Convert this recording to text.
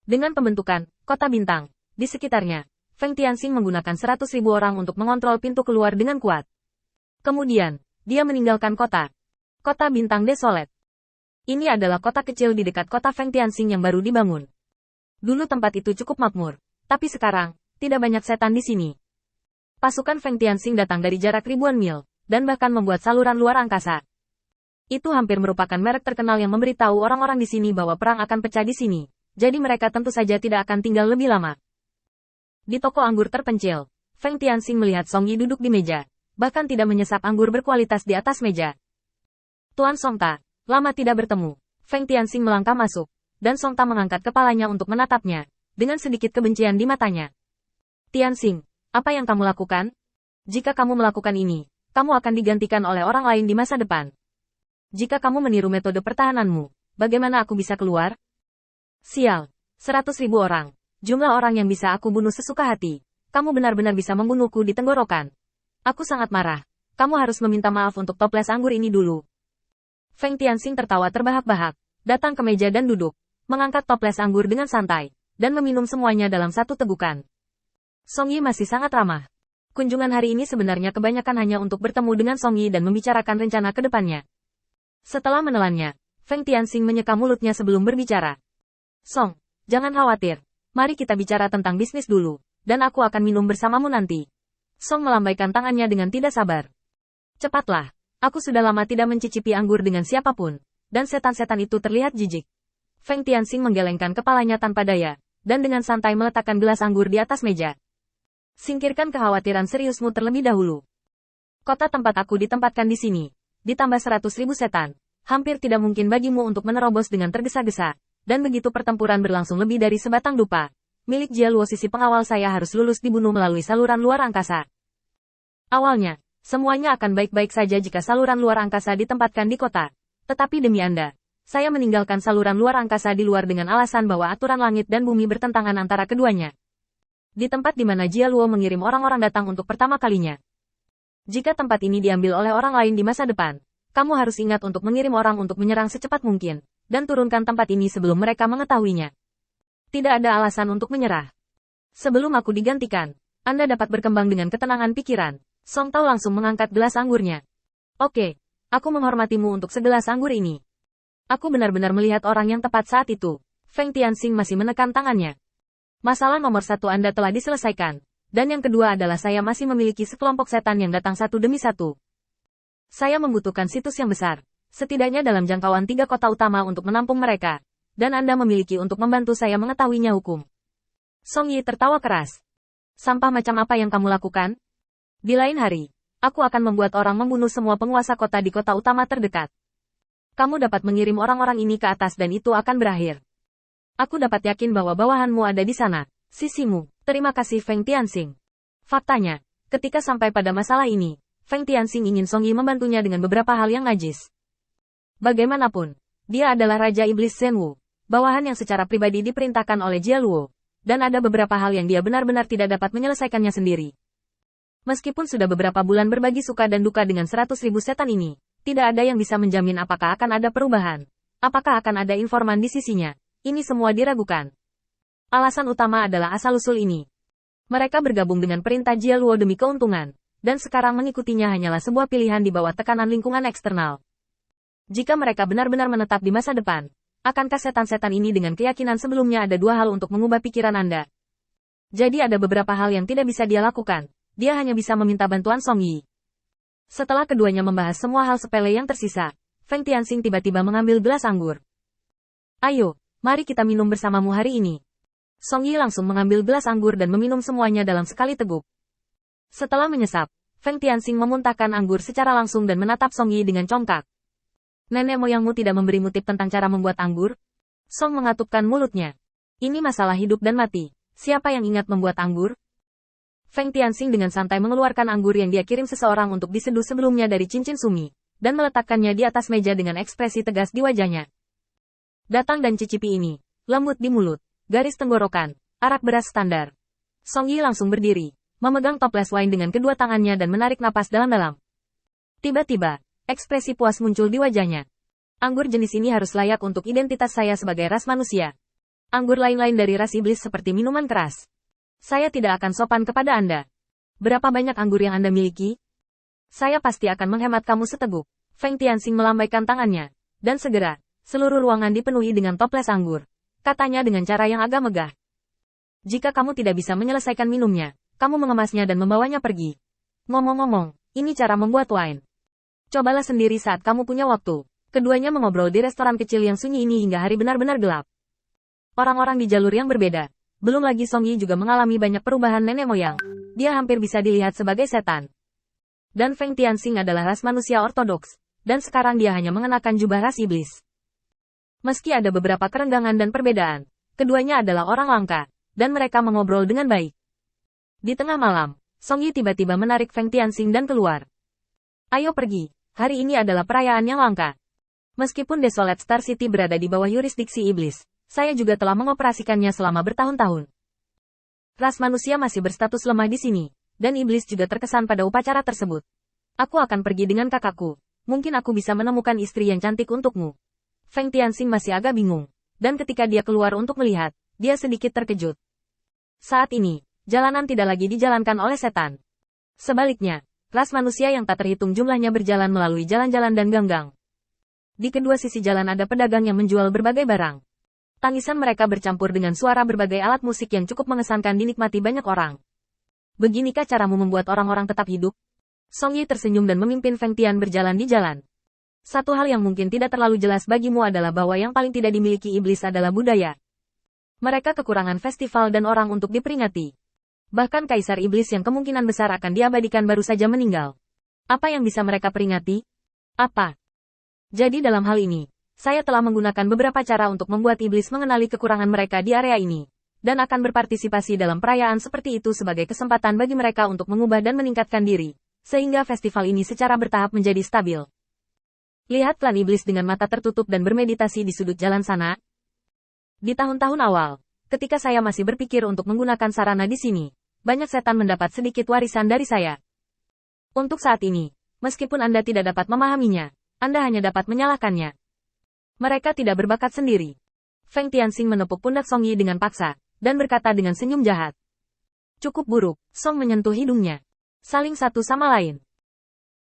Dengan pembentukan kota bintang di sekitarnya, Feng Tianxing menggunakan 100.000 orang untuk mengontrol pintu keluar dengan kuat. Kemudian, dia meninggalkan kota bintang desolate. Ini adalah kota kecil di dekat kota Feng Tianxing yang baru dibangun. Dulu tempat itu cukup makmur, tapi sekarang, tidak banyak setan di sini. Pasukan Feng Tianxing datang dari jarak ribuan mil, dan bahkan membuat saluran luar angkasa. Itu hampir merupakan merek terkenal yang memberitahu orang-orang di sini bahwa perang akan pecah di sini, jadi mereka tentu saja tidak akan tinggal lebih lama. Di toko anggur terpencil, Feng Tianxing melihat Song Yi duduk di meja, bahkan tidak menyesap anggur berkualitas di atas meja. Tuan Songta, lama tidak bertemu. Feng Tianxing melangkah masuk, dan Songta mengangkat kepalanya untuk menatapnya, dengan sedikit kebencian di matanya. Tianxing, apa yang kamu lakukan? Jika kamu melakukan ini, kamu akan digantikan oleh orang lain di masa depan. Jika kamu meniru metode pertahananmu, bagaimana aku bisa keluar? Sial, 100.000 orang. Jumlah orang yang bisa aku bunuh sesuka hati. Kamu benar-benar bisa membunuhku di tenggorokan. Aku sangat marah. Kamu harus meminta maaf untuk toples anggur ini dulu. Feng Tianxing tertawa terbahak-bahak, datang ke meja dan duduk, mengangkat toples anggur dengan santai, dan meminum semuanya dalam satu tegukan. Song Yi masih sangat ramah. Kunjungan hari ini sebenarnya kebanyakan hanya untuk bertemu dengan Song Yi dan membicarakan rencana ke depannya. Setelah menelannya, Feng Tianxing menyeka mulutnya sebelum berbicara. Song, jangan khawatir. Mari kita bicara tentang bisnis dulu, dan aku akan minum bersamamu nanti. Song melambaikan tangannya dengan tidak sabar. Cepatlah. Aku sudah lama tidak mencicipi anggur dengan siapapun, dan setan-setan itu terlihat jijik. Feng Tianxing menggelengkan kepalanya tanpa daya, dan dengan santai meletakkan gelas anggur di atas meja. Singkirkan kekhawatiran seriusmu terlebih dahulu. Kota tempat aku ditempatkan di sini, ditambah 100.000 setan, hampir tidak mungkin bagimu untuk menerobos dengan tergesa-gesa, dan begitu pertempuran berlangsung lebih dari sebatang dupa, milik Jialuo sisi pengawal saya harus lulus dibunuh melalui saluran luar angkasa. Awalnya, semuanya akan baik-baik saja jika saluran luar angkasa ditempatkan di kota. Tetapi demi Anda, saya meninggalkan saluran luar angkasa di luar dengan alasan bahwa aturan langit dan bumi bertentangan antara keduanya. Di tempat di mana Jialuo mengirim orang-orang datang untuk pertama kalinya. Jika tempat ini diambil oleh orang lain di masa depan, kamu harus ingat untuk mengirim orang untuk menyerang secepat mungkin, dan turunkan tempat ini sebelum mereka mengetahuinya. Tidak ada alasan untuk menyerah. Sebelum aku digantikan, Anda dapat berkembang dengan ketenangan pikiran. Song Tao langsung mengangkat gelas anggurnya. Oke, aku menghormatimu untuk segelas anggur ini. Aku benar-benar melihat orang yang tepat saat itu. Feng Tianxing masih menekan tangannya. Masalah nomor 1 Anda telah diselesaikan. Dan yang kedua adalah saya masih memiliki sekelompok setan yang datang satu demi satu. Saya membutuhkan situs yang besar, setidaknya dalam jangkauan 3 kota utama untuk menampung mereka. Dan Anda memiliki untuk membantu saya mengetahuinya hukum. Song Yi tertawa keras. Sampah macam apa yang kamu lakukan? Di lain hari, aku akan membuat orang membunuh semua penguasa kota di kota utama terdekat. Kamu dapat mengirim orang-orang ini ke atas dan itu akan berakhir. Aku dapat yakin bahwa bawahanmu ada di sana, sisimu. Terima kasih Feng Tianxing. Faktanya, ketika sampai pada masalah ini, Feng Tianxing ingin Song Yi membantunya dengan beberapa hal yang najis. Bagaimanapun, dia adalah Raja Iblis Zhenwu, bawahan yang secara pribadi diperintahkan oleh Jialuo, dan ada beberapa hal yang dia benar-benar tidak dapat menyelesaikannya sendiri. Meskipun sudah beberapa bulan berbagi suka dan duka dengan 100.000 setan ini, tidak ada yang bisa menjamin apakah akan ada perubahan. Apakah akan ada informan di sisinya. Ini semua diragukan. Alasan utama adalah asal-usul ini. Mereka bergabung dengan perintah Jialuo demi keuntungan, dan sekarang mengikutinya hanyalah sebuah pilihan di bawah tekanan lingkungan eksternal. Jika mereka benar-benar menetap di masa depan, akankah setan-setan ini dengan keyakinan sebelumnya ada 2 hal untuk mengubah pikiran Anda? Jadi ada beberapa hal yang tidak bisa dia lakukan. Dia hanya bisa meminta bantuan Song Yi. Setelah keduanya membahas semua hal sepele yang tersisa, Feng Tianxing tiba-tiba mengambil gelas anggur. Ayo, mari kita minum bersamamu hari ini. Song Yi langsung mengambil gelas anggur dan meminum semuanya dalam sekali teguk. Setelah menyesap, Feng Tianxing memuntahkan anggur secara langsung dan menatap Song Yi dengan congkak. Nenek moyangmu tidak memberimu tip tentang cara membuat anggur? Song mengatupkan mulutnya. Ini masalah hidup dan mati. Siapa yang ingat membuat anggur? Feng Tianxing dengan santai mengeluarkan anggur yang dia kirim seseorang untuk diseduh sebelumnya dari cincin sumi, dan meletakkannya di atas meja dengan ekspresi tegas di wajahnya. Datang dan cicipi ini. Lembut di mulut, garis tenggorokan, arak beras standar. Song Yi langsung berdiri, memegang toples wine dengan kedua tangannya dan menarik napas dalam-dalam. Tiba-tiba, ekspresi puas muncul di wajahnya. Anggur jenis ini harus layak untuk identitas saya sebagai ras manusia. Anggur lain-lain dari ras iblis seperti minuman keras. Saya tidak akan sopan kepada Anda. Berapa banyak anggur yang Anda miliki? Saya pasti akan menghemat kamu seteguk. Feng Tianxing melambaikan tangannya. Dan segera, seluruh ruangan dipenuhi dengan toples anggur. Katanya dengan cara yang agak megah. Jika kamu tidak bisa menyelesaikan minumnya, kamu mengemasnya dan membawanya pergi. Ngomong-ngomong, ini cara membuat wine. Cobalah sendiri saat kamu punya waktu. Keduanya mengobrol di restoran kecil yang sunyi ini hingga hari benar-benar gelap. Orang-orang di jalur yang berbeda. Belum lagi Song Yi juga mengalami banyak perubahan nenek moyang. Dia hampir bisa dilihat sebagai setan. Dan Feng Tianxing adalah ras manusia ortodoks. Dan sekarang dia hanya mengenakan jubah ras iblis. Meski ada beberapa kerenggangan dan perbedaan, keduanya adalah orang langka. Dan mereka mengobrol dengan baik. Di tengah malam, Song Yi tiba-tiba menarik Feng Tianxing dan keluar. Ayo pergi, hari ini adalah perayaan yang langka. Meskipun Desolate Star City berada di bawah yurisdiksi iblis, saya juga telah mengoperasikannya selama bertahun-tahun. Ras manusia masih berstatus lemah di sini, dan iblis juga terkesan pada upacara tersebut. Aku akan pergi dengan kakakku, mungkin aku bisa menemukan istri yang cantik untukmu. Feng Tianxing masih agak bingung, dan ketika dia keluar untuk melihat, dia sedikit terkejut. Saat ini, jalanan tidak lagi dijalankan oleh setan. Sebaliknya, ras manusia yang tak terhitung jumlahnya berjalan melalui jalan-jalan dan gang-gang. Di kedua sisi jalan ada pedagang yang menjual berbagai barang. Tangisan mereka bercampur dengan suara berbagai alat musik yang cukup mengesankan dinikmati banyak orang. Beginikah caramu membuat orang-orang tetap hidup? Song Yi tersenyum dan memimpin Feng Tian berjalan di jalan. Satu hal yang mungkin tidak terlalu jelas bagimu adalah bahwa yang paling tidak dimiliki iblis adalah budaya. Mereka kekurangan festival dan orang untuk diperingati. Bahkan Kaisar Iblis yang kemungkinan besar akan diabadikan baru saja meninggal. Apa yang bisa mereka peringati? Apa? Jadi dalam hal ini, saya telah menggunakan beberapa cara untuk membuat iblis mengenali kekurangan mereka di area ini, dan akan berpartisipasi dalam perayaan seperti itu sebagai kesempatan bagi mereka untuk mengubah dan meningkatkan diri, sehingga festival ini secara bertahap menjadi stabil. Lihat klan iblis dengan mata tertutup dan bermeditasi di sudut jalan sana. Di tahun-tahun awal, ketika saya masih berpikir untuk menggunakan sarana di sini, banyak setan mendapat sedikit warisan dari saya. Untuk saat ini, meskipun Anda tidak dapat memahaminya, Anda hanya dapat menyalahkannya. Mereka tidak berbakat sendiri. Feng Tianxing menepuk pundak Song Yi dengan paksa, dan berkata dengan senyum jahat. Cukup buruk, Song menyentuh hidungnya. Saling satu sama lain.